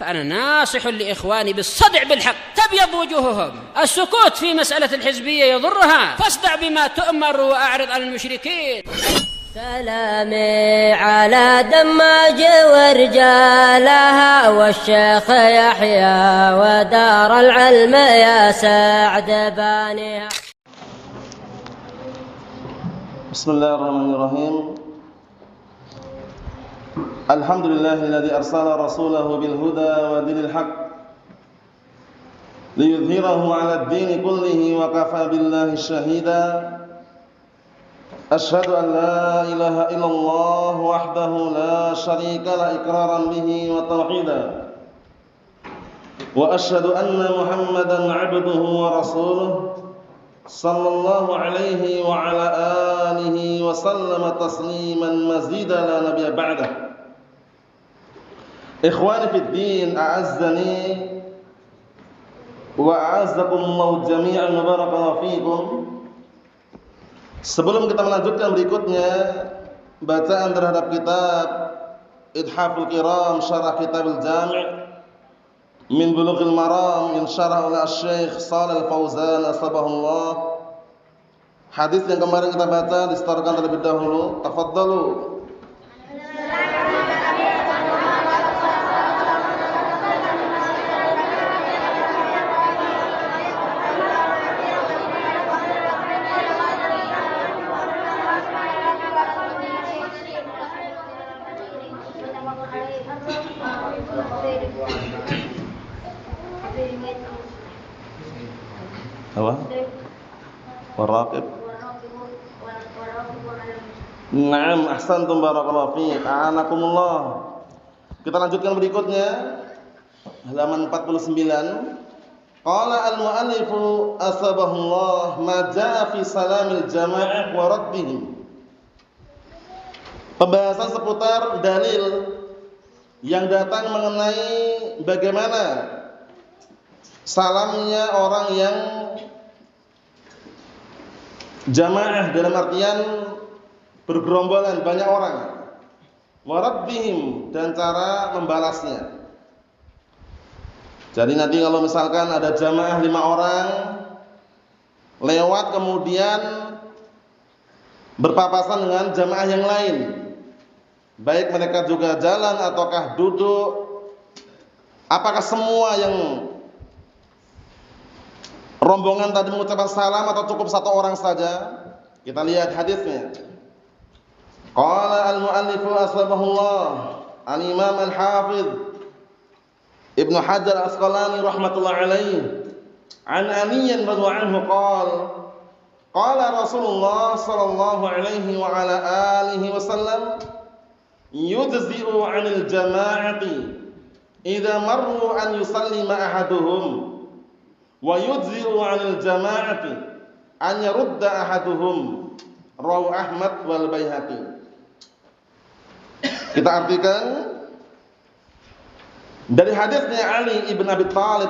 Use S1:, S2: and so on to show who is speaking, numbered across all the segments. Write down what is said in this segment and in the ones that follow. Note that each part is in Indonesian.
S1: فأنا ناصح لإخواني بالصدع بالحق تبيض وجوههم. السكوت في مسألة الحزبية يضرها، فاصدع بما تؤمر وأعرض عن المشركين.
S2: سلامي على دماج ورجالها والشيخ يحيى ودار العلم يا سعد بانيها.
S3: بسم الله الرحمن الرحيم. الحمد لله الذي أرسل رسوله بالهدى ودين الحق ليظهره على الدين كله وكفى بالله شهيدا. أشهد أن لا إله إلا الله وحده لا شريك له إقرارا به وتوحيدا، وأشهد أن محمدا عبده ورسوله صلى الله عليه وعلى آله وسلم تسليما مزيدا لا نبي بعده. إخواني في الدين، أعزني وأعزكم الله جميعا وبارك الله فيكم. Sebelum kita melanjutkan berikutnya bacaan terhadap kitab Ithaful Kiram Syarah Kitabul Jami' min Bulughil Maram yang syarah oleh Syekh Shalih Al-Fauzan asbahullah. Hadis yang kemarin kita baca disetorkan terlebih dahulu. Tafadhalu. Apa? Waraqib. Naam, ahsantum barakallahu fiik. A'anakumullah. Kita lanjutkan berikutnya halaman 49. Qala al-mu'allifu asbahullah ma jaa'a fi salamil jama'ah wa raddihim. Pembahasan seputar dalil yang datang mengenai bagaimana salamnya orang yang jamaah dalam artian bergerombolan banyak orang, warabbihim, dan cara membalasnya. Jadi nanti kalau misalkan ada jamaah 5 orang lewat kemudian berpapasan dengan jamaah yang lain, baik mereka juga jalan ataukah duduk, apakah semua yang rombongan tadi mengucapkan salam atau cukup satu orang saja? Kita lihat hadisnya. Qala al-mu'allifu asbahullah al-imam al-hafidh Ibnu Hajar Asqalani rahmatullah alaihi an Aliyin radhiyallahu anhu qala Rasulullah sallallahu alaihi wa ala alihi wasallam yujzi'u 'anil jama'ati idza marru an yusallima ahaduhum wa yujzi'u 'anil jama'ati an yarudda ahaduhum, rawahu Ahmad wal Baihaqi. Kita artikan dari hadisnya Ali ibn Abi Thalib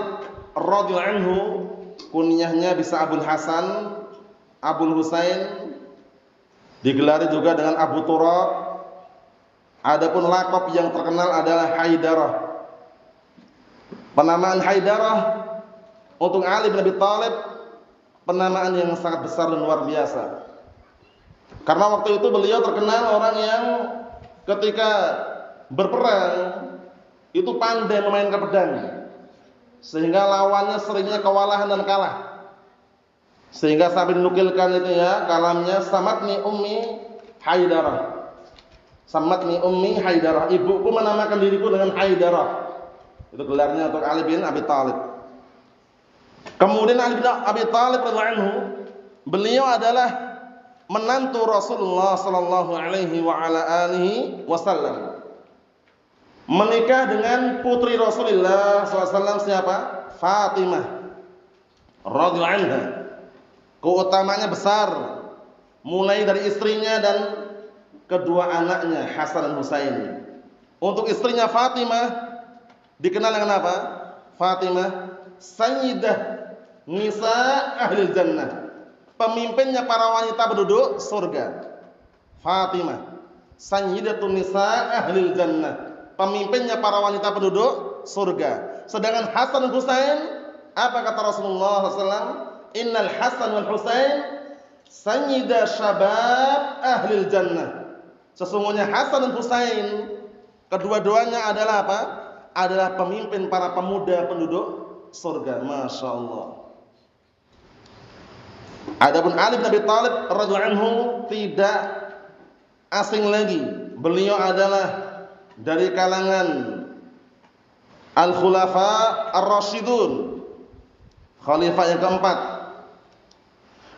S3: radhiyallahu anhu, kunyahnya bisa Abul Hasan, Abul Husain, digelari juga dengan Abu Turab. Adapun lakop yang terkenal adalah Haidarah. Penamaan Haidarah untuk Ali bin Abi Thalib penamaan yang sangat besar dan luar biasa. Karena waktu itu beliau terkenal orang yang ketika berperang itu pandai memainkan pedang, sehingga lawannya seringnya kewalahan dan kalah. Sehingga sampai dinukilkan itu ya kalamnya samatni ummi Haidarah. Samatni ummi Haidarah. Ibuku menamakan diriku dengan Haidarah. Itu gelarnya untuk Ali bin Abi Thalib. Kemudian Ali bin Abi Thalib radhiyallahu anhu, beliau adalah menantu Rasulullah sallallahu alaihi wa ala alihi wasallam. Menikah dengan putri Rasulullah SAW siapa? Fatimah radhiyallahu anha. Keutamanya besar, mulai dari istrinya dan kedua anaknya Hasan dan Husain. Untuk istrinya Fatimah dikenal dengan apa? Fatimah sayyidah nisa ahlil jannah, pemimpinnya para wanita penduduk surga. Fatimah sayyidatun nisa ahlil jannah, pemimpinnya para wanita penduduk surga. Sedangkan Hasan dan Husain, apa kata Rasulullah SAW? Innal Hasan wal Husain sayyida syabab ahlil jannah. Sesungguhnya Hasan dan Husain, kedua-duanya adalah apa? Adalah pemimpin para pemuda penduduk surga. Masya Allah. Adapun Ali bin Abi Thalib radhiyallahu anhu tidak asing lagi. Beliau adalah dari kalangan Al-Khulafa Ar-Rasyidun, khalifah yang keempat.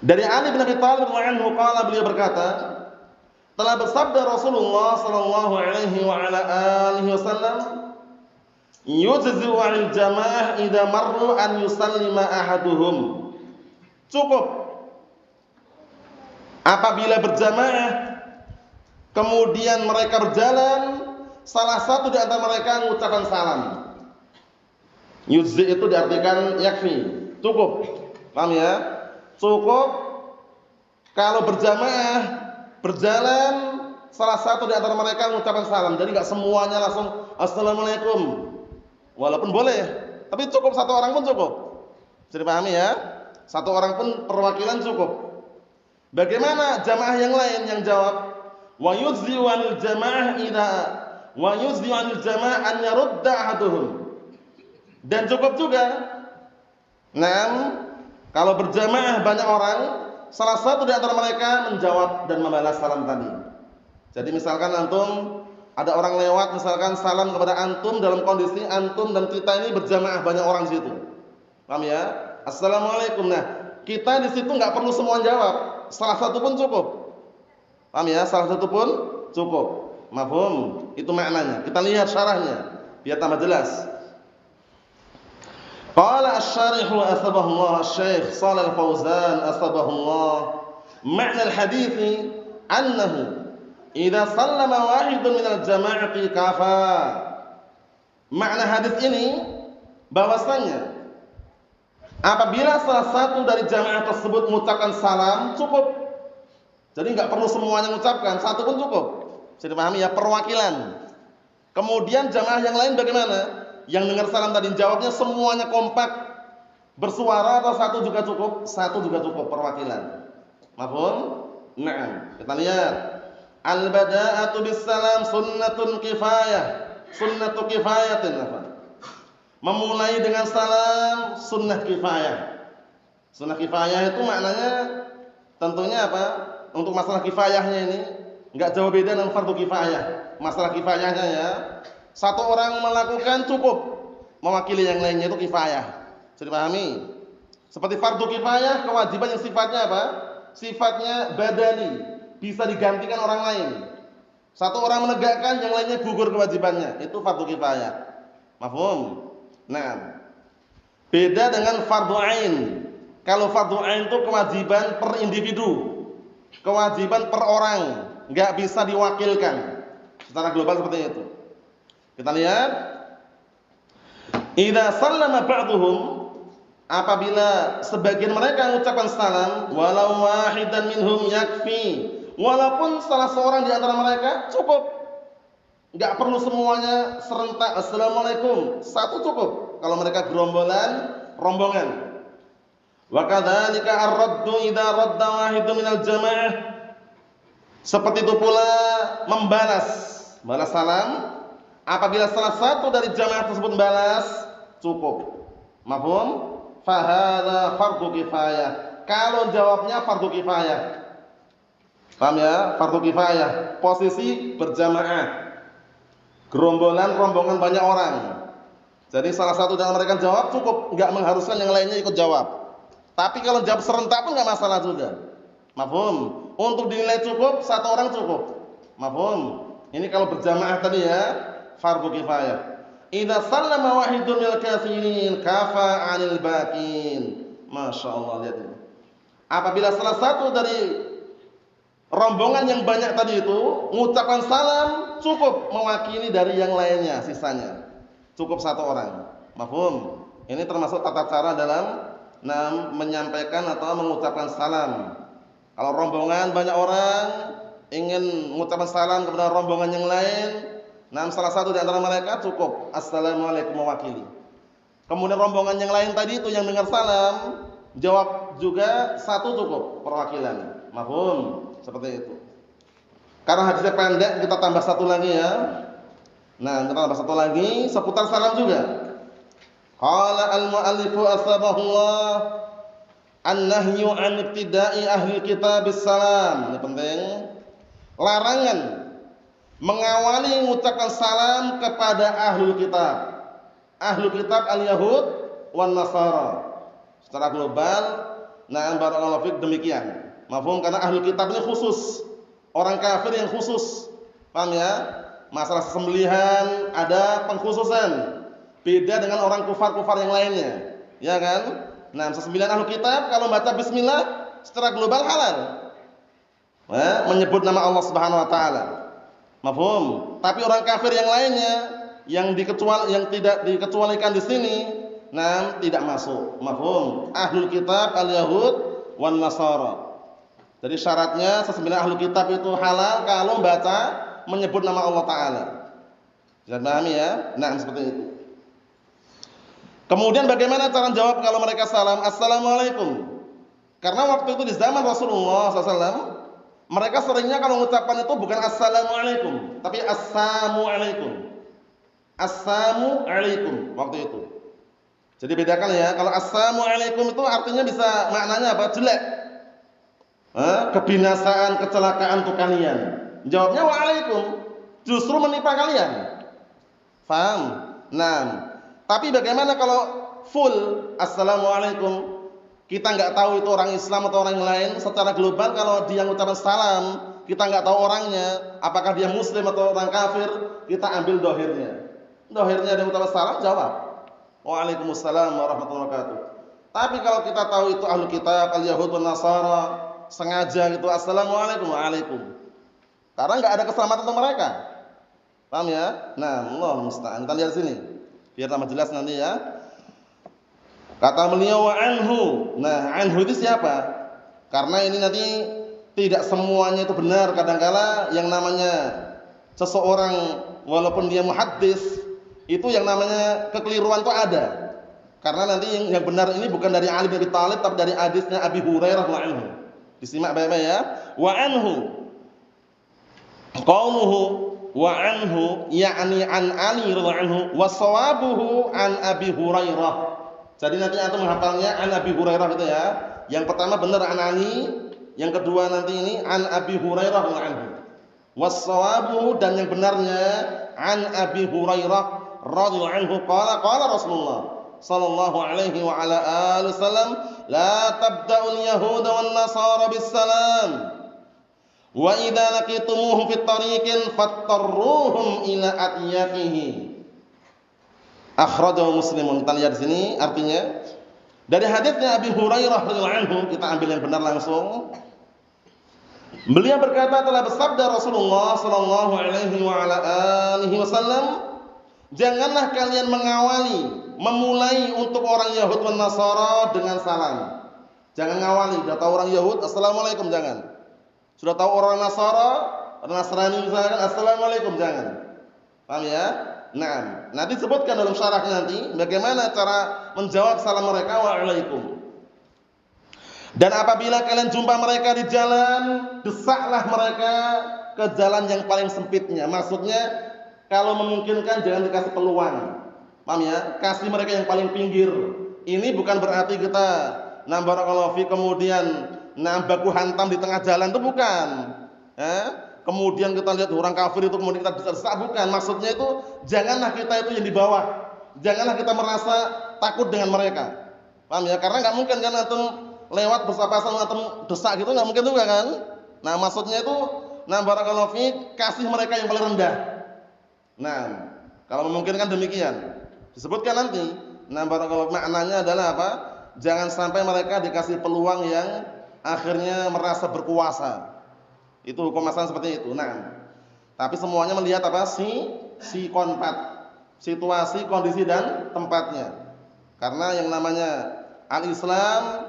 S3: Dari Ali bin Abi Thalib radhiyallahu anhu qala, beliau berkata, telah bersabda Rasulullah sallallahu alaihi wa ala alihi wasallam, yujzi 'anil jamaah idza marru an yusallima ahaduhum. Cukup apabila berjamaah kemudian mereka berjalan, salah satu di antara mereka mengucapkan salam. Yujzi itu diartikan yakfi, cukup. Paham ya? Cukup kalau berjamaah berjalan, salah satu di antara mereka mengucapkan salam. Jadi enggak semuanya langsung assalamualaikum. Walaupun boleh, tapi cukup satu orang pun cukup. Jadi pahami ya? Satu orang pun perwakilan cukup. Bagaimana jamaah yang lain yang jawab? Wa yujzi 'anil jamaah idza wa yujzi 'anil jamaah an yarudda ahaduhum. Dan cukup juga. Kalau berjamaah banyak orang, salah satu di antara mereka menjawab dan membalas salam tadi. Jadi misalkan antum ada orang lewat, misalkan salam kepada antum dalam kondisi antum dan kita ini berjamaah banyak orang di situ. Paham ya? Assalamualaikum. Nah, kita di situ enggak perlu semua jawab. Salah satu pun cukup. Paham ya? Salah satu pun cukup. Mafhum? Itu maknanya. Kita lihat syarahnya biar tambah jelas. Qala asy-syarih asbahullah Syekh Shalal Fauzan asbahullah, makna al-hadits annahu idza sallama wahidun minal jama'ati kafa. Makna hadis ini bahwasanya apabila salah satu dari jamaah tersebut mengucapkan salam, cukup. Jadi enggak perlu semuanya mengucapkan, satu pun cukup. Jadi pahami ya, perwakilan. Kemudian jamaah yang lain bagaimana? Yang dengar salam tadi jawabnya semuanya kompak bersuara atau satu juga cukup? Satu juga cukup perwakilan. Mafhum? Naam. Kita lihat. Al-bada'atu bis-salam sunnatun kifayah. Sunnatu kifayatin apa? Memulai dengan salam sunnah kifayah. Sunnah kifayah itu maknanya tentunya apa? Untuk masalah kifayahnya ini enggak jauh beda dengan fardu kifayah. Masalah kifayahnya ya, satu orang melakukan cukup, mewakili yang lainnya itu kifayah. Bisa dipahami? Seperti fardu kifayah, kewajiban yang sifatnya apa? Sifatnya badani, bisa digantikan orang lain. Satu orang menegakkan, yang lainnya gugur kewajibannya, itu fardu kifayah. Mafhum? Nah, beda dengan fardu ain. Kalau fardu ain itu kewajiban per individu, kewajiban per orang, enggak bisa diwakilkan. Secara global seperti itu. Kita lihat, idza sallama ba'dhum, apabila sebagian mereka mengucapkan salam, walau wahidan minhum yakfi, walaupun salah seorang di antara mereka cukup. Enggak perlu semuanya serentak assalamualaikum, satu cukup. Kalau mereka gerombolan, rombongan. Wa kadzalika ar-raddu idza radda wahidun minal jamaah. Seperti itu pula balas salam apabila salah satu dari jamaah tersebut balas, cukup. Mafhum? Fa hadza fardhu kifayah. Kalau jawabnya fardhu kifayah. Paham ya? Fardhu kifayah, posisi berjamaah. Gerombolan rombongan banyak orang. Jadi salah satu dari mereka jawab cukup, enggak mengharuskan yang lainnya ikut jawab. Tapi kalau jawab serentak pun enggak masalah juga. Mafhum? Untuk dinilai cukup, satu orang cukup. Mafhum? Ini kalau berjamaah tadi ya, fardhu kifayah. Idza sallama wahidun minal katsirin kafa 'anil baqin. Masyaallah, lihat ini. Apabila salah satu dari rombongan yang banyak tadi itu mengucapkan salam, cukup mewakili dari yang lainnya, sisanya. Cukup satu orang. Mafhum? Ini termasuk tata cara dalam menyampaikan atau mengucapkan salam. Kalau rombongan banyak orang ingin mengucapkan salam kepada rombongan yang lain, Nah, salah satu di antara mereka cukup assalamualaikum mewakili. Kemudian rombongan yang lain tadi itu yang dengar salam jawab juga satu cukup perwakilan. Mafhum? Seperti itu. Karena hadisnya pendek kita tambah satu lagi ya. Nah, kita tambah satu lagi seputar salam juga. Qala al-mu'allifu asbahullah an-nahyu an ibtida'i ahli kitab bis-salam. Ini penting. Larangan mengawali mengucapkan salam kepada ahlul kitab. Ahlul kitab al-Yahud wan Nasara. Secara global, nah barakallahu fiik demikian. Mafhum? Karena ahlul kitab ini khusus. Orang kafir yang khusus. Paham ya? Masalah sembelihan ada pengkhususan. Beda dengan orang kufar-kufar yang lainnya. Ya kan? Nah, sesembelihan ahlul kitab kalau baca bismillah secara global halal. Menyebut nama Allah Subhanahu wa taala. Mafhum? Tapi orang kafir yang lainnya yang tidak dikecualikan di sini, nah tidak masuk. Mafhum? Ahlul kitab al-Yahud wan Nasara. Jadi syaratnya sesembelihan ahlul kitab itu halal kalau baca menyebut nama Allah taala. Bisa pahami ya? Nah, seperti itu. Kemudian bagaimana cara jawab kalau mereka salam assalamualaikum? Karena waktu itu di zaman Rasulullah SAW mereka seringnya kalau mengucapkan itu bukan assalamualaikum, tapi assamualaikum. Assalamualaikum waktu itu. Jadi bedakan ya, kalau assalamualaikum itu artinya bisa maknanya apa? Jelek. Kebinasaan, kecelakaan untuk kalian. Jawabnya waalaikum, justru menimpa kalian. Faham? Nah, tapi bagaimana kalau full assalamualaikum? Kita nggak tahu itu orang Islam atau orang lain. Secara global kalau dia mengucapkan salam, kita nggak tahu orangnya, apakah dia Muslim atau orang kafir, kita ambil dohirnya. Dohirnya dia mengucapkan salam, jawab waalaikumsalam warahmatullahi wabarakatuh. Tapi kalau kita tahu itu ahlu kitab al-Yahud wan Nasara, sengaja gitu assalamualaikum waalaikum. Karena nggak ada keselamatan untuk mereka. Paham ya? Nah, Allah musta'an. Kita lihat sini biar tambah jelas nanti ya. Kata beliau wa anhu. Nah, anhu itu siapa? Karena ini nanti tidak semuanya itu benar. Kadangkala yang namanya seseorang walaupun dia muhaddis, itu yang namanya kekeliruan itu ada. Karena nanti yang benar ini bukan dari Ali bin Abi Thalib tapi dari hadisnya Abi Hurairah wa anhu. Disimak baik-baik ya. Wa anhu. Qauluhu wa anhu ya'ni an Ali radhiyallahu anhu wa sawabuhu an Abi Hurairah. Jadi nanti antum menghafalnya an Abi Hurairah itu ya. Yang pertama benar an Ali, yang kedua nanti ini an Abi Hurairah radhiyallahu anhu. Was-shawabu dan yang benarnya an Abi Hurairah radhiyallahu anhu qala Rasulullah sallallahu alaihi wa ala alihi wasallam la tabda'ul yahuda wan nasara bis salam wa idza laqitumuhum fit tariqin fattarruhum ila atyaqihi. Akhrajahu Muslimun. Kita lihat di sini artinya dari hadisnya Abi Hurairah radhiyallahu anhu, kita ambil yang benar langsung. Beliau berkata telah bersabda Rasulullah sallallahu alaihi wa ala alihi wasallam, janganlah kalian memulai untuk orang Yahud dan Nasara dengan salam. Jangan ngawali, sudah tahu orang Yahud assalamualaikum jangan. Sudah tahu orang Nasara, Nasrani misalkan assalamualaikum jangan. Paham ya? Nah, nanti sebutkan dalam syarahnya nanti bagaimana cara menjawab salam mereka waalaikum. Dan apabila kalian jumpa mereka di jalan, desaklah mereka ke jalan yang paling sempitnya. Maksudnya kalau memungkinkan jangan dikasih peluang. Paham ya? Kasih mereka yang paling pinggir. Ini bukan berarti kita barakallahu fi kemudian baku hantam di tengah jalan, itu bukan. Kemudian kita lihat orang kafir itu kemudian kita desak, bukan. Maksudnya itu janganlah kita itu yang di bawah. Janganlah kita merasa takut dengan mereka. Paham ya? Karena enggak mungkin kan antum lewat bersapa-sama antum desak gitu, enggak mungkin juga kan? Nah, maksudnya itu barakallahu fi kasih mereka yang paling rendah. Nah, kalau memungkinkan demikian. Disebutkan nanti. Barakallahu maknanya adalah apa? Jangan sampai mereka dikasih peluang yang akhirnya merasa berkuasa. Itu hukum asal seperti itu. Nah, tapi semuanya melihat apa? Si konpat, situasi, kondisi dan tempatnya. Karena yang namanya al-Islam,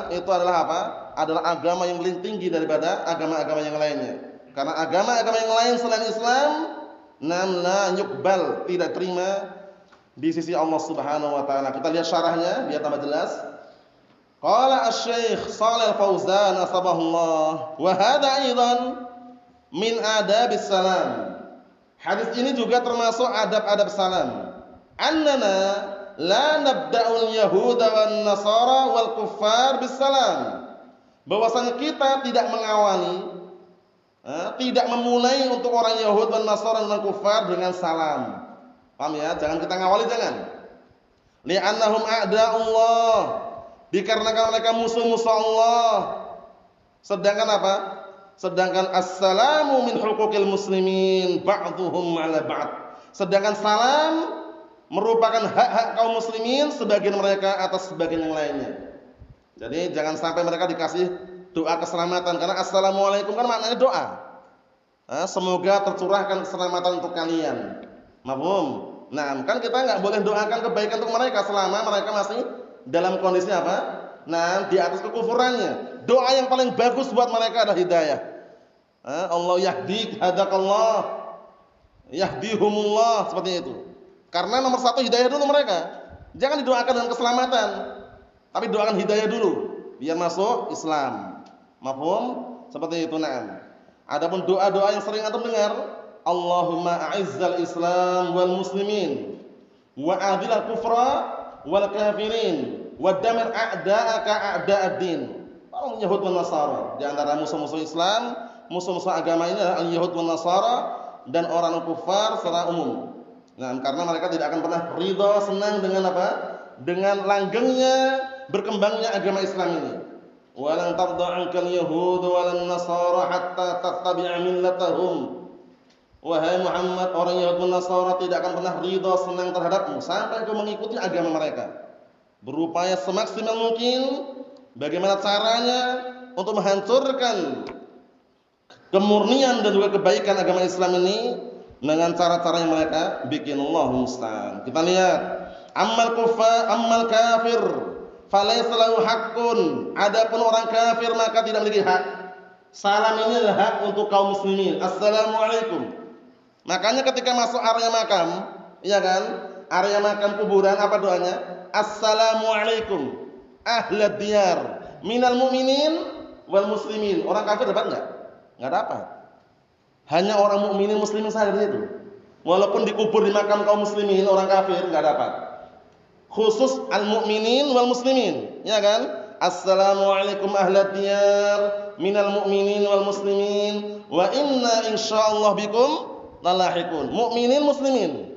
S3: itu adalah apa? Adalah agama yang paling tinggi daripada agama-agama yang lainnya. Karena agama-agama yang lain selain Islam, la yuqbal, tidak terima di sisi Allah Subhanahu wa taala. Kita lihat syarahnya biar tambah jelas. Qala Asy-Syaikh Shalih Al-Fauzan asbahullah wa hadza aidan min adabis salam. Hadis ini juga termasuk adab-adab salam. Annana la nabda'ul yahuda wan nasara wal kuffar bis salam. Bahwasanya kita tidak mengawali, tidak memulai untuk orang Yahud dan Nasara dan kufar dengan salam. Paham ya? Jangan kita ngawali, jangan. Li'annahum a'da'ullah, dikarenakan mereka musuh-musuh Allah. Sedangkan apa? Sedangkan assalamu min huquqil muslimin ba'dhuhum 'ala ba'd. Sedangkan salam merupakan hak-hak kaum muslimin sebagian mereka atas sebagian yang lainnya. Jadi jangan sampai mereka dikasih doa keselamatan, karena assalamualaikum kan maknanya doa. Semoga tercurahkan keselamatan untuk kalian. Mafhum? Nah, kan kita nggak boleh doakan kebaikan untuk mereka selama mereka masih dalam kondisi apa? Nah, di atas kekufurannya. Doa yang paling bagus buat mereka adalah hidayah. Allah yahdik, hadakallah, yahdihumullah, seperti itu. Karena nomor satu hidayah dulu mereka. Jangan didoakan dengan keselamatan, tapi doakan hidayah dulu biar masuk Islam. Mafhum? Seperti itu. Nah, adapun doa-doa yang sering antum dengar, Allahumma a'izzal Islam wal muslimin wa adhilal kufra wal kafirin wa damir a'da'aka a'da'ad-din. Para Yahud dan Nasara, di antara musuh-musuh Islam, musuh-musuh agama ini adalah Yahud dan Nasara dan orang kufar secara umum. Nah, karena mereka tidak akan pernah ridha, senang dengan apa? Dengan langgengnya, berkembangnya agama Islam ini. Walan tarda 'ankal yahud walan nasara hatta tattabi'a millatahum. Wahai Muhammad, orang Yahudi dan Nasara tidak akan pernah ridha, senang terhadapmu sampai kau mengikuti agama mereka. Berupaya semaksimal mungkin bagaimana caranya untuk menghancurkan kemurnian dan juga kebaikan agama Islam ini dengan cara-cara yang mereka bikin. Allahu musta'an. Kita lihat, ammal kafir falaysa lahu haqqun. Adapun orang kafir maka tidak memiliki hak. Salam ini adalah hak untuk kaum muslimin. Assalamualaikum. Makanya ketika masuk area makam, iya kan? Area makam kuburan, apa doanya? Assalamualaikum ahlad diyar minal mu'minin wal muslimin. Orang kafir dapat enggak? Enggak dapat. Hanya orang mukminin muslimin saja itu. Walaupun dikubur di makam kaum muslimin, orang kafir enggak dapat. Khusus al-mu'minin wal muslimin, ya kan? Assalamualaikum ahlad diyar minal mu'minin wal muslimin wa inna insyaallah bikum lalahikun. Mukminin muslimin.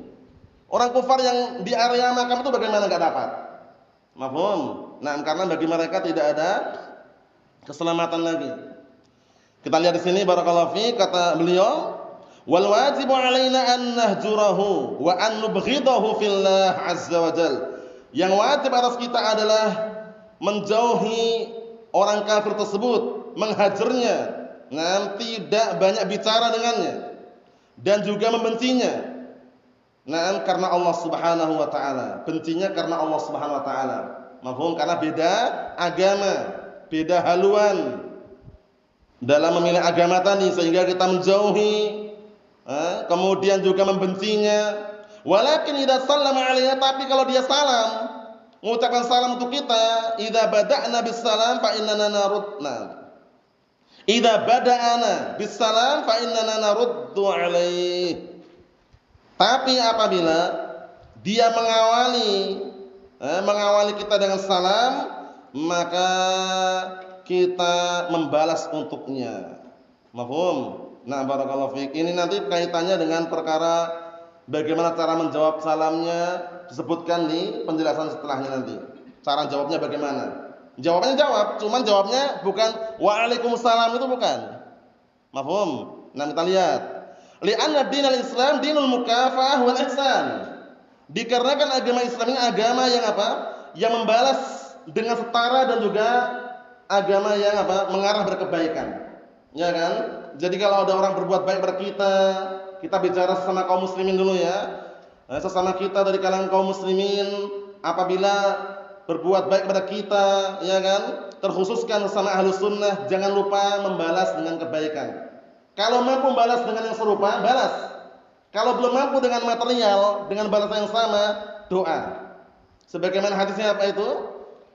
S3: Orang kufar yang di area makam itu bagaimana enggak dapat? Mafhum? Nah, karena bagi mereka tidak ada keselamatan lagi. Kita lihat di sini barakallahu fi, kata beliau, wal wajibu alaina an nahjurahu wa an nubghidahu fillah azza wa jalla. Yang wajib atas kita adalah menjauhi orang kafir tersebut, menghajarnya, tidak banyak bicara dengannya dan juga membencinya. Karena Allah Subhanahu wa taala. Bencinya karena Allah Subhanahu wa taala. Mafhum? Karena beda agama, beda haluan dalam memilih agama tadi, sehingga kita menjauhi, kemudian juga membencinya. Walakin idza sallama alaiha, tapi kalau dia salam, mengucapkan salam untuk kita, idza bada'na bis salam fa innana narudna. Idza bada'ana bis salam fa innana naruddu alaihi. Tapi apabila dia mengawali kita dengan salam, maka kita membalas untuknya. Mafhum? Nah, barakallahu fiik. Ini nanti kaitannya dengan perkara bagaimana cara menjawab salamnya, disebutkan di penjelasan setelahnya nanti. Cara jawabnya bagaimana? Jawabannya jawab, cuman jawabnya bukan waalaikumsalam, itu bukan. Mafhum? Nah, kita lihat. Li'anna dinal Islam dinul mukafa'ah wal ihsan. Dikarenakan agama Islam ini agama yang apa? Yang membalas dengan setara dan juga agama yang apa? Mengarah berkebaikan. Ya kan? Jadi kalau ada orang berbuat baik pada kita, kita bicara sesama kaum muslimin dulu ya. Sesama kita dari kalangan kaum muslimin, apabila berbuat baik pada kita, ya kan? Terkhususkan sesama ahlus sunnah, jangan lupa membalas dengan kebaikan. Kalau mampu membalas dengan yang serupa, balas. Kalau belum mampu dengan material, dengan balasan yang sama, doa. Sebagaimana hadisnya apa itu?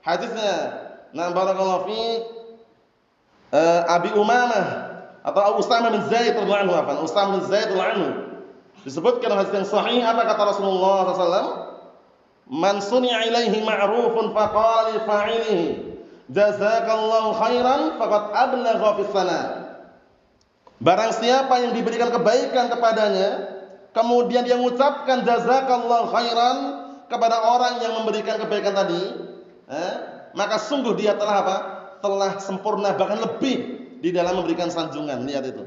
S3: Hadisnya, na barakallahu fi Abi Umamah atau Usamah bin Zaid radhiyallahu anhu, Usamah bin Zaid radhiyallahu anhu. Disebutkan hadis yang sahih, apa kata Rasulullah SAW? Man suni'a ilaihi ma'rufun faqala li fa'ilihi jazakallahu khairan faqad ablagha fis sana. Barang siapa yang diberikan kebaikan kepadanya, kemudian dia mengucapkan jazakallahu khairan kepada orang yang memberikan kebaikan tadi, maka sungguh dia telah apa? Telah sempurna, bahkan lebih di dalam memberikan sanjungan. Lihat itu.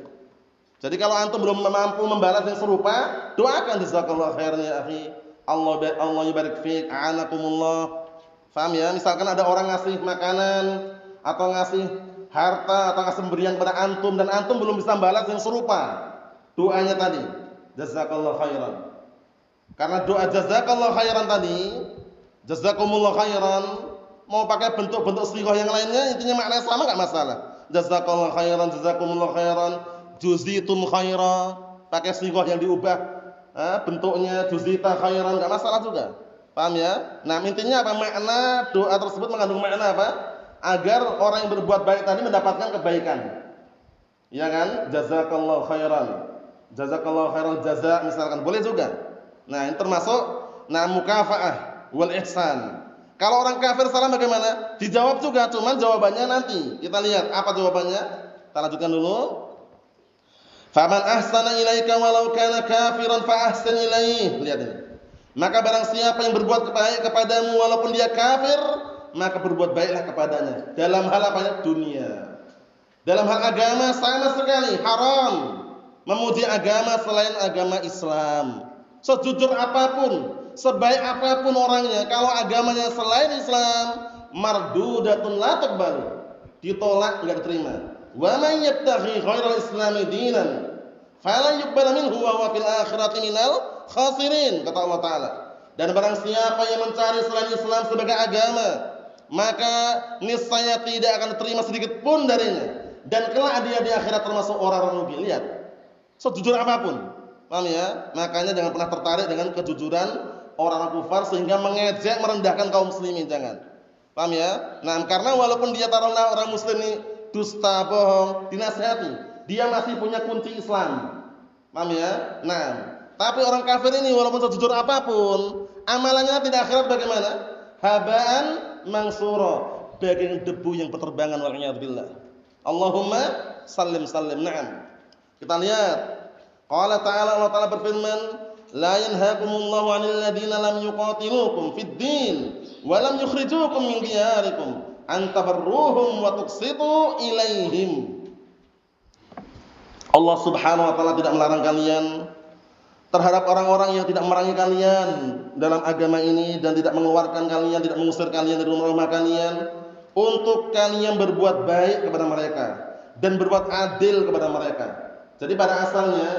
S3: Jadi kalau antum belum mampu membalas yang serupa, doakan jazakallahu khairan ya akhi. Allah yubarik fiik, a'anakumullah. Paham ya? Misalkan ada orang ngasih makanan atau ngasih harta atau ngasih pemberian kepada antum dan antum belum bisa membalas yang serupa, doanya tadi jazakallahu khairan. Karena doa jazakallahu khairan tadi, jazakumullah khairan, mau pakai bentuk-bentuk sighah yang lainnya, intinya maknanya sama, enggak masalah. Jazakallahu khairan, jazakumullah khairan, juzitum khaira, pakai sighah yang diubah bentuknya juzita khairan, enggak masalah juga. Paham ya? Nah, intinya apa? Makna doa tersebut mengandung makna apa? Agar orang yang berbuat baik tadi mendapatkan kebaikan. Ya kan? Jazakallahu khairan. Jazakallahu khairan jaza misalkan, boleh juga. Nah, ini termasuk mukafaah wal ihsan. Kalau orang kafir salam bagaimana? Dijawab juga, cuman jawabannya nanti. Kita lihat apa jawabannya. Kita lanjutkan dulu. Faman ahsana ilaika walau kana kafiran fa ahsin ilaih. Lihat ini. Maka barang siapa yang berbuat baik kepadamu walaupun dia kafir, maka berbuat baiklah kepadanya. Dalam hal apa? Dunia. Dalam hal agama sama sekali haram memuji agama selain agama Islam. Sejujur apapun, sebaik apapun orangnya, kalau agamanya selain Islam, mardudatun la tuqbalu, ditolak, enggak diterima. Wa man yabtaghi ghairal islami dinan falan yuqbal minhu wa huwa fil akhirati minal khasirin, kata Allah Ta'ala. Dan barang siapa yang mencari selain Islam sebagai agama, maka niscaya tidak akan diterima sedikit pun darinya, dan kelak dia di akhirat termasuk orang-orang rugi. Lihat, sejujur apapun, paham ya? Makanya jangan pernah tertarik dengan kejujuran orang-orang kufar sehingga mengejek, merendahkan kaum muslimin, jangan. Paham ya? Nah, karena walaupun dia taruhlah orang muslim ini dusta, bohong, dinasihati, dia masih punya kunci Islam. Paham ya? Nah, tapi orang kafir ini walaupun sejujur apapun, amalannya tidak akhirat bagaimana? Habaan mansura, bagian debu yang berterbangan, wal'iyadzubillah. Allahumma sallim sallim. Naam. Kita lihat. Qala ta'ala, Allah Ta'ala berfirman, la yanhaakumullahu 'anil ladzina lam yuqatilukum fid din wa lam yukhrijukum min diyarikum an tabarruhum wa tuqsitu ilaihim. Allah Subhanahu wa Ta'ala tidak melarang kalian terhadap orang-orang yang tidak memerangi kalian dalam agama ini dan tidak mengeluarkan kalian, tidak mengusir kalian dari rumah-rumah kalian, untuk kalian berbuat baik kepada mereka dan berbuat adil kepada mereka. Jadi pada asalnya,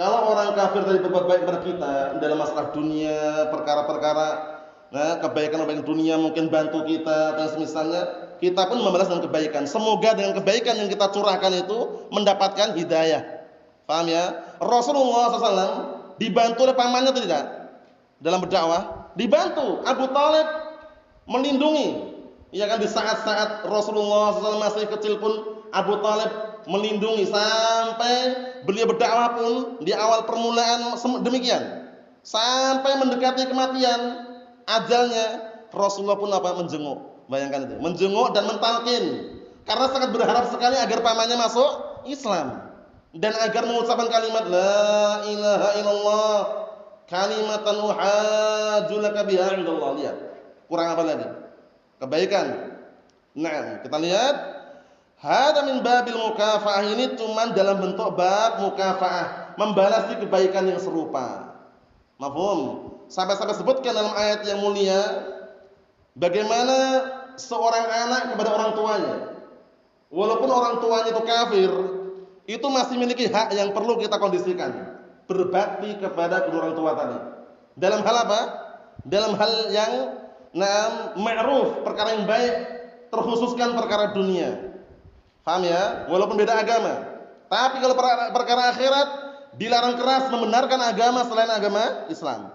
S3: kalau orang kafir tadi berbuat baik kepada kita dalam masalah dunia, perkara-perkara kebaikan dunia, mungkin bantu kita dan semisalnya, kita pun membalas dengan kebaikan. Semoga dengan kebaikan yang kita curahkan itu mendapatkan hidayah. Paham ya? Rasulullah SAW dibantu oleh pamannya atau tidak? Dalam berdakwah, dibantu. Abu Talib melindungi. Ya kan, di saat-saat Rasulullah SAW masih kecil pun Abu Talib melindungi sampai beliau berdakwah pun di awal permulaan demikian. Sampai mendekati kematian, ajalnya, Rasulullah pun apa? Menjenguk. Bayangkan itu, menjenguk dan mentalkin. Karena sangat berharap sekali agar pamannya masuk Islam. Dan agar mengucapkan kalimat la ilaha illallah kalimatan uhajju laka biha indallah. Lihat, kurang apa lagi? Kebaikan. Nah, kita lihat hada min babil mukafaah, ini cuma dalam bentuk bab mukafaah, membalasi kebaikan yang serupa. Mafhum? Sampai-sampai sebutkan dalam ayat yang mulia bagaimana seorang anak kepada orang tuanya. Walaupun orang tuanya itu kafir, itu masih memiliki hak yang perlu kita kondisikan, berbakti kepada kedua orang tua tadi. Dalam hal apa? Dalam hal yang ma'ruf, perkara yang baik, terkhususkan perkara dunia. Paham ya? Walaupun beda agama. Tapi kalau perkara akhirat, dilarang keras membenarkan agama selain agama Islam.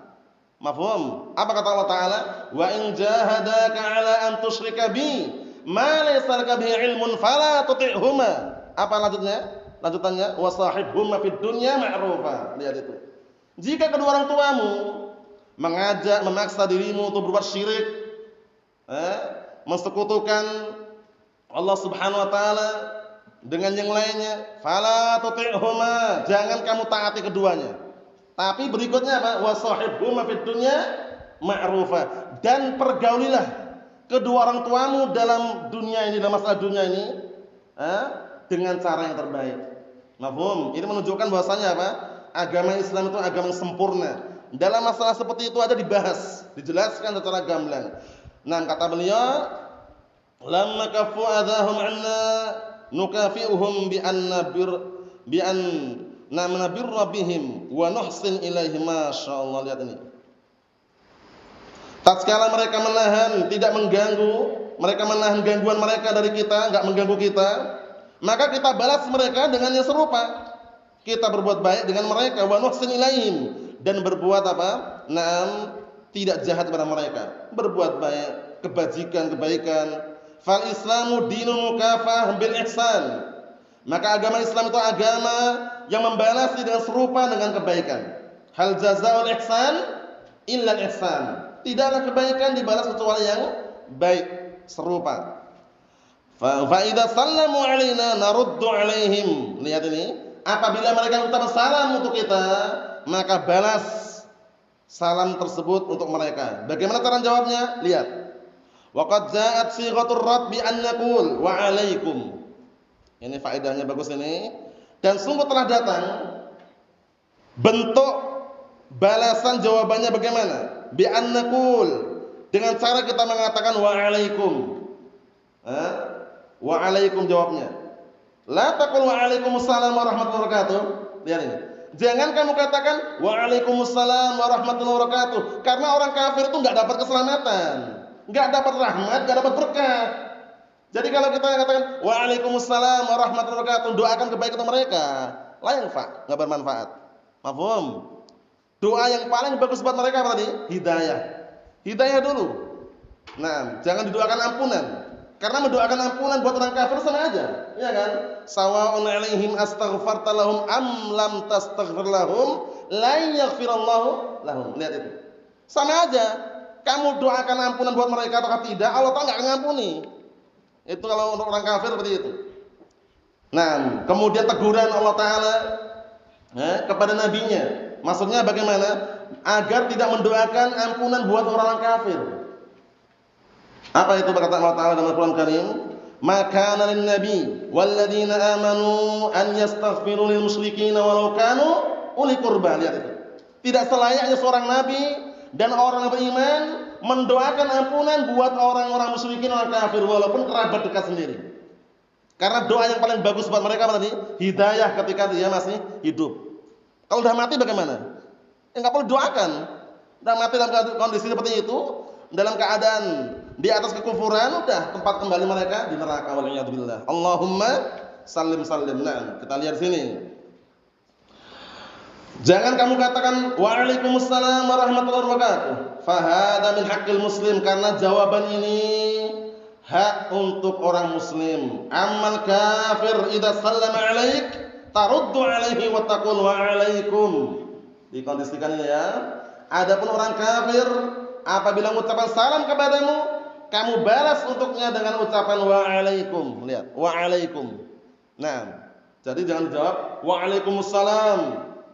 S3: Mafhum? Apa kata Allah Ta'ala? Wa in jahadaka ala an tusyrika bi ma laysa laka bihi ilmun fala tuti'huma. Apa lanjutannya? Wa sahibhuma fid dunya ma'rufa. Lihat itu. Jika kedua orang tuamu mengajak, memaksa dirimu untuk berbuat syirik, mensekutukan Allah Subhanahu wa taala dengan yang lainnya, fala tuti'huma, jangan kamu taati keduanya. Tapi berikutnya apa? Wasahibhuma fid dunya ma'rufa, dan pergaulilah kedua orang tuamu dalam dunia ini, dalam masalah dunia ini, dengan cara yang terbaik. Mafhum? Ini menunjukkan bahwasanya apa? Agama Islam itu agama yang sempurna. Dalam masalah seperti itu aja dibahas, dijelaskan secara gamblang. Nah, kata beliau, lamma kafu adahum anna nukafi'uhum bi anna nabirra bihim wa nuhsin ilaihim. Masyaallah, lihat ini. Tatkala mereka menahan, tidak mengganggu, mereka menahan gangguan mereka dari kita, enggak mengganggu kita, maka kita balas mereka dengan yang serupa. Kita berbuat baik dengan mereka, wa nuhsin ilaihim, dan berbuat apa? Naam, tidak jahat pada mereka, berbuat baik, kebajikan, kebaikan. Fal Islamu dinul mukafah bil ihsan. Maka agama Islam itu agama yang membalasi dengan serupa dengan kebaikan. Hal jazaa'ul ihsan illa ihsan. Tidaklah kebaikan dibalas kecuali yang baik, serupa. Fa idza sallamu alaina naruddu alaihim. Lihat ini, apabila mereka mengucapkan salam untuk kita, maka balas salam tersebut untuk mereka. Bagaimana cara jawabnya? Lihat. Waqad ja'at sighatur rad bi an naqul wa 'alaikum. Ini faedahnya bagus ini. Dan sungguh telah datang bentuk balasan jawabannya bagaimana? Bi an naqul, dengan cara kita mengatakan wa 'alaikum. Wa 'alaikum jawabnya. La taqul wa 'alaikumussalam warahmatullahi wabarakatuh. Lihat ini. Jangan kamu katakan waalaikumsalam warahmatullahi wabarakatuh, karena orang kafir itu enggak dapat keselamatan, enggak dapat rahmat, enggak dapat berkah. Jadi kalau kita katakan waalaikumsalam warahmatullahi wabarakatuh, doakan kebaikan untuk mereka, la yanfa, enggak bermanfaat. Mafhum? Doa yang paling bagus buat mereka apa tadi? Hidayah. Hidayah dulu. Nah, jangan didoakan ampunan. Karena mendoakan ampunan buat orang kafir sama aja, ya kan? Sawa'un 'alaihim astaghfarta lahum am lam tastaghfir lahum la yaghfirallahu lahum. Lihat itu. Sama aja. Kamu doakan ampunan buat mereka atau tidak, Allah Ta'ala enggak akan ngampuni. Itu kalau untuk orang kafir seperti itu. Nah, kemudian teguran Allah Ta'ala kepada nabinya. Maksudnya bagaimana? Agar tidak mendoakan ampunan buat orang kafir. Apa itu kata Allah Ta'ala dalam Al-Quran Karim? Maka lin nabi walladzina amanu an yastaghfiru lil musyrikin walau kanu uli qurba. Lihat itu. Tidak selayaknya seorang nabi dan orang yang beriman mendoakan ampunan buat orang-orang musyrikin, orang kafir, walaupun kerabat dekat sendiri. Karena doa yang paling bagus buat mereka apa tadi? Hidayah ketika dia masih hidup. Kalau sudah mati bagaimana? Enggak perlu doakan. Sudah mati dalam kondisi seperti itu, dalam keadaan di atas kekufuran, udah tempat kembali mereka di neraka, waliyadzubillah. Allahumma sallim sallim. Nah, kita lihat sini. Jangan kamu katakan waalaikumsalam warahmatullahi wabarakatuh. Fahada min haqqil muslim, karena jawaban ini hak untuk orang muslim. Amal kafir idza sallama alaik taruddu alaihi wa taqul wa alaikum. Dikondisikan ini ya. Adapun orang kafir apabila mengucapkan salam kepadamu, kamu balas untuknya dengan ucapan waalaikum. Lihat, waalaikum. Nah, jadi jangan dijawab waalaikumsalam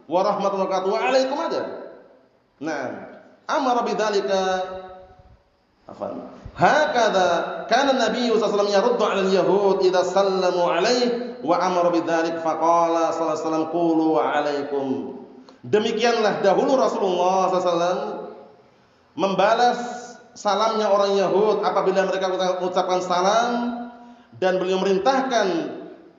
S3: warahmatullahi wabarakatuh, waalaikum aja. Nah, amara bidzalika afan. Hakadha kana Nabi sallallahu alaihi wasallam yaruddu 'ala al-yahud idza sallamu alaihi wa amara bidzalik faqala sallallahu alaihi wasallam qulu waalaikum. Demikianlah dahulu Rasulullah sallallahu alaihi wasallam membalas salamnya orang Yahud apabila mereka mengucapkan salam, dan beliau merintahkan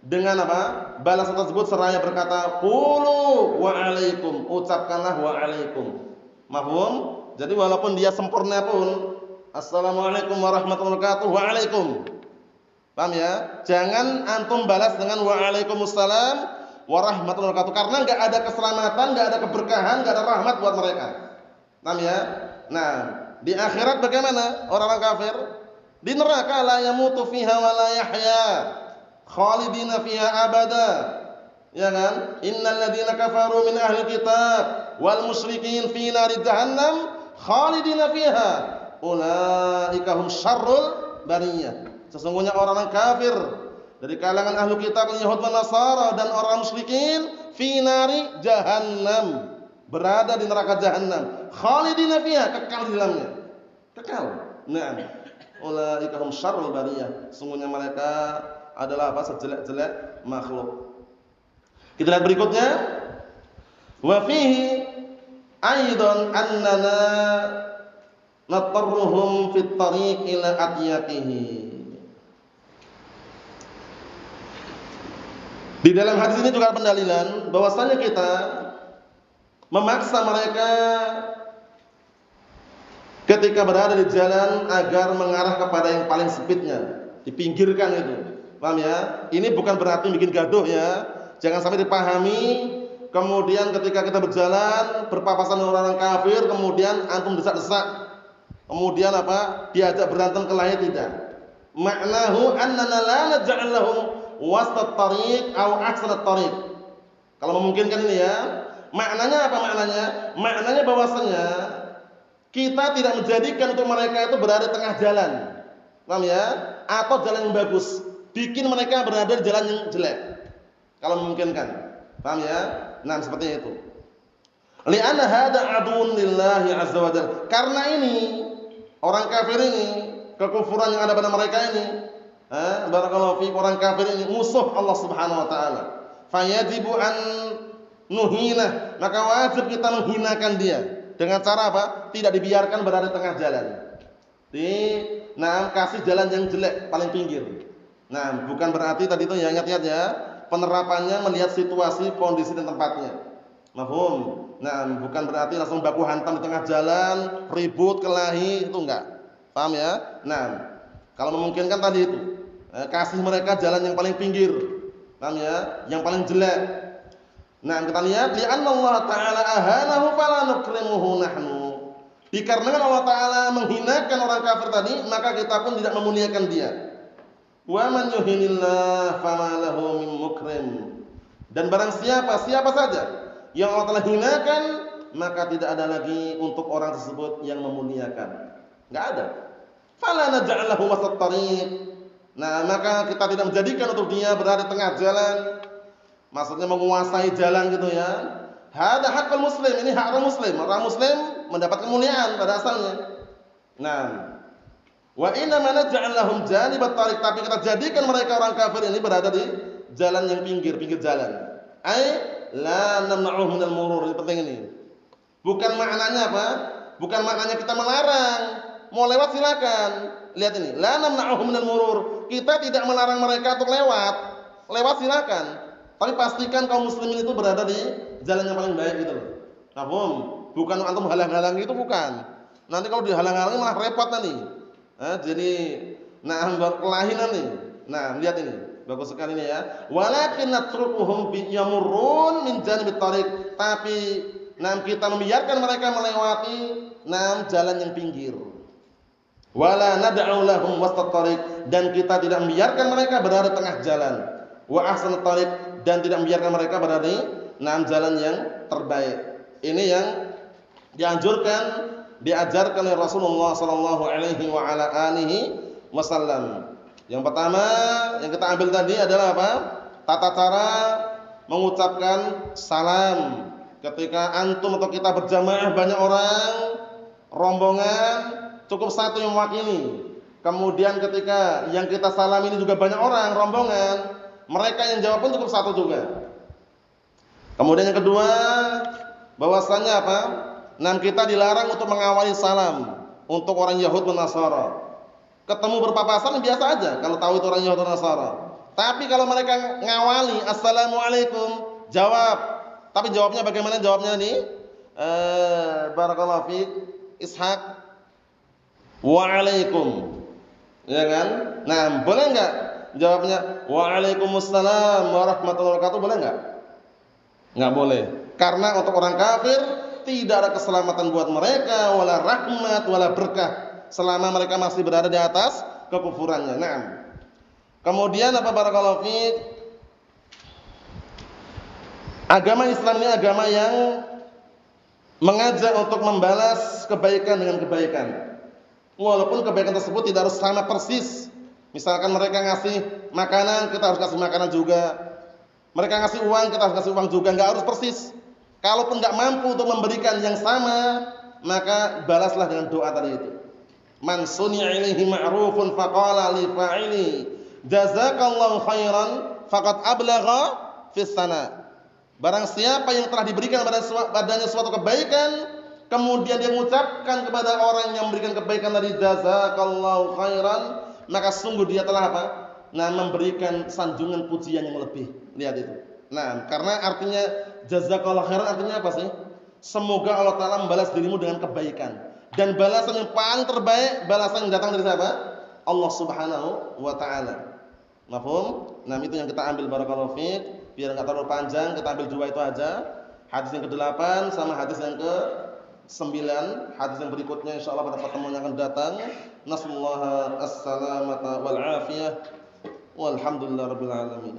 S3: dengan apa? Balasan tersebut seraya berkata qulu wa alaikum, ucapkanlah wa alaikum. Mafhum? Jadi walaupun dia sempurna pun assalamualaikum warahmatullahi wabarakatuh wa alaikum. Paham ya? Jangan antum balas dengan wa alaikumussalam wa rahmatullahi wabarakatuh. Karena enggak ada keselamatan, enggak ada keberkahan, enggak ada rahmat buat mereka. Paham ya? Nah, di akhirat bagaimana orang-orang kafir? Di neraka la yamutu fiha wa la yahya, khalidina fiha abada. Ya kan? Innal ladzina kafaru min ahli kitab wal musyrikin fi nari jahannam khalidina fiha ulaika hum syarrul bariyah. Sesungguhnya orang-orang kafir dari kalangan ahli kitab Yahud dan Nasara dan orang musyrikin fi nari jahannam, berada di neraka jahannam, khalidina fiha, kekal di dalamnya. Kekal. Nah, ulaika hum syarrul bariyah. Sesungguhnya mereka adalah apa? Sejelek-jelek makhluk. Kita lihat berikutnya. Wa fihi aidan annana natarruhum fit tariq ila atyaqihi. Di dalam hadis ini juga ada pendalilan bahwasanya kita memaksa mereka ketika berada di jalan agar mengarah kepada yang paling sempitnya, dipinggirkan itu. Paham ya? Ini bukan berarti bikin gaduh ya. Jangan sampai dipahami kemudian ketika kita berjalan berpapasan dengan orang kafir kemudian antum desak-desak. Kemudian apa? Diajak berantem kelahi, tidak. Ma'nahu annana la naj'al lahum wasat tariq aw ahsanat tariq. Kalau memungkinkan ini ya. Maknanya apa maknanya? Maknanya bahwasanya kita tidak menjadikan untuk mereka itu berada di tengah jalan. Paham ya? Atau jalan yang bagus. Bikin mereka berada di jalan yang jelek. Kalau memungkinkan. Paham ya? Nah, seperti itu. Li'anna hada aduun lillahi azza wa jalla. Karena ini orang kafir ini, kekufuran yang ada pada mereka ini, barakallahu fiik, orang kafir ini musuh Allah Subhanahu wa taala. Fayajibu an nuhina, maka wajib kita menghinakan dia. Dengan cara apa? Tidak dibiarkan berada di tengah jalan. Kasih jalan yang jelek, paling pinggir. Nah, bukan berarti tadi itu ya, ingat-ingat ya, penerapannya melihat situasi, kondisi dan tempatnya. Mafhum? Nah, bukan berarti langsung baku hantam di tengah jalan, ribut, kelahi, itu enggak. Paham ya? Nah, kalau memungkinkan tadi itu, kasih mereka jalan yang paling pinggir. Paham ya? Yang paling jelek. Nah, kita lihat li'anna Allah Ta'ala ahanahu fala nukrimuhu nahnu. Dikarenakan Allah Ta'ala menghinakan orang kafir tadi, maka kita pun tidak memuliakan dia. Wa man yuhinillah fama lahu min mukrim. Dan barang siapa saja yang Allah Ta'ala hinakan, maka tidak ada lagi untuk orang tersebut yang memuliakan. Enggak ada. Fala naj'alahu wasat tariq. Nah, maka kita tidak menjadikan untuk dia berada di tengah jalan. Maksudnya menguasai jalan gitu ya. Hada hakul muslim, ini hak orang muslim. Orang muslim mendapat kemuliaan pada asalnya. Nah, wa inna ma naj'al lahum janibat tariq, tapi kita jadikan mereka orang kafir ini berada di jalan yang pinggir jalan. Ai la namna'uhum minal murur. Ini penting ini. Bukan maknanya apa? Bukan maknanya kita melarang. Mau lewat silakan. Lihat ini, la namna'uhum minal murur. Kita tidak melarang mereka untuk lewat. Lewat silakan. Tapi pastikan kaum muslimin itu berada di jalan yang paling baik gitu loh. Paham? Bukan antum halang-halangi, itu bukan. Nanti kalau dihalang-halangi malah repot nanti. Jadi kelahinan nih. Nah, lihat ini. Bagus sekali ini ya. Walakin natrukuhum yamurrun min janibit tariq. Tapi kita membiarkan mereka melewati jalan yang pinggir. Wala nad'u lahum wasat tariq, dan kita tidak membiarkan mereka berada di tengah jalan. Wa ahsanat tariq, dan tidak membiarkan mereka berada di jalan yang terbaik. Ini yang dianjurkan, diajarkan oleh Rasulullah sallallahu alaihi wa ala alihi wasallam. Yang pertama yang kita ambil tadi adalah apa? Tata cara mengucapkan salam ketika antum atau kita berjamaah banyak orang, rombongan, cukup satu yang mewakili. Kemudian ketika yang kita salam ini juga banyak orang, rombongan, mereka yang jawab pun cukup satu juga. Kemudian yang kedua, bahwasannya apa? Kita dilarang untuk mengawali salam untuk orang Yahud dan Nasara. Ketemu berpapasan biasa aja kalau tahu itu orang Yahud dan Nasara. Tapi kalau mereka ngawali, assalamualaikum, jawab. Tapi jawabnya bagaimana jawabnya nih? Barakallahu fiik, Ishaq. Waalaikum. Ya kan? Nah, boleh enggak jawabnya waalaikumsalam warahmatullahi wabarakatuh, boleh enggak? Enggak boleh. Karena untuk orang kafir tidak ada keselamatan buat mereka, wala rahmat, wala berkah selama mereka masih berada di atas kekufurannya. Naam. Kemudian apa barakallahu fiik? Agama Islam ini agama yang mengajak untuk membalas kebaikan dengan kebaikan. Walaupun kebaikan tersebut tidak harus sama persis. Misalkan mereka ngasih makanan, kita harus kasih makanan juga. Mereka ngasih uang, kita harus kasih uang juga. Enggak harus persis. Kalaupun enggak mampu untuk memberikan yang sama, maka balaslah dengan doa tadi itu. Man suni'a ilaihi ma'rufun faqala li fa'ili jazakallahu khairan faqad ablagha fis sana. Barang siapa yang telah diberikan padanya suatu kebaikan, kemudian dia mengucapkan kepada orang yang memberikan kebaikan tadi jazakallahu khairan, maka sungguh dia telah apa? Nah, memberikan sanjungan pujian yang lebih. Lihat itu. Nah, karena artinya jazakallahu khairan artinya apa sih? Semoga Allah Ta'ala membalas dirimu dengan kebaikan. Dan balasan yang paling terbaik, balasan yang datang dari siapa? Allah Subhanahu wa Ta'ala. Mafhum? Nah, itu yang kita ambil barakallahu fiik. Biar enggak terlalu panjang, kita ambil dua itu aja. Hadis yang ke-8 sama hadis yang ke-9. Hadis yang berikutnya insyaallah pada pertemuan yang akan datang. Nasallahu as-salamata wal afiyah. Walhamdulillahirabbil alamin.